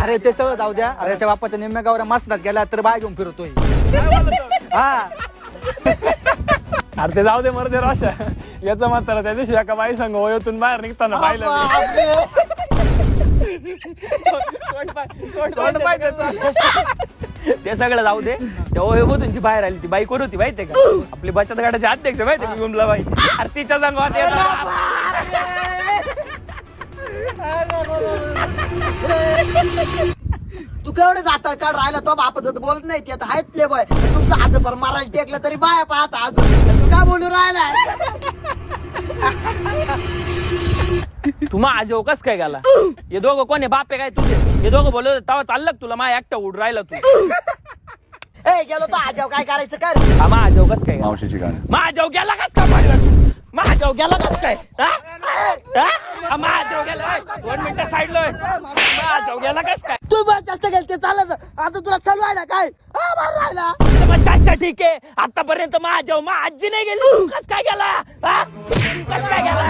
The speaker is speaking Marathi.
अरे ते सगळं जाऊ द्या. अरे त्याच्या बापाच्या निम्म्या गावऱ्या मसनात गेला तर बाय घेऊन फिरतोय. हा अरे ते जाऊ दे मरदे रोशा. याचं मात्र त्या दिवशी एका बाई संग वयोतून बाहेर निघताना पाहिलं ते सगळं जाऊ दे. तेव्हा तुमची बाहेर आली ती बाई कोण होती माहितीये का? आपली बचत गटाचे अध्यक्ष माहितीये का? विमला बाई. अरे तिच्या संघात तू केवढे जाता काढ राहिला तो बापाचं बोलत नाही ते आता आहेत प्ले बॉय. तुमचं आज पर महाराज टेकलं तरी बाया पाहता अजून तू काय बोलू राहिलाय? तुम्हा आजो कस काय गेला? हे दोघं कोण आहे? बाप आहे काय तुझे? हे दोघं बोलत तेव्हा चाललं का तुला? मा एकटा उड राहिला तू. ए गेलो तो आजाव काय करायचं कर. हा मा आजो कस काय? माझ्याव गेला कस काय पाहिला तू? माझ्याव गेला कस काय? माझ्याव गेला 2 मिनिटं साईडला. माझ्याव गेला कस काय? तू बस जास्त गेल ते चालत आता तुला चालू आहे ना काय राहिला जास्त ठीक आहे. आतापर्यंत माझ्याव मा आजी नाही गेली. कस काय गेला? कस काय गेला?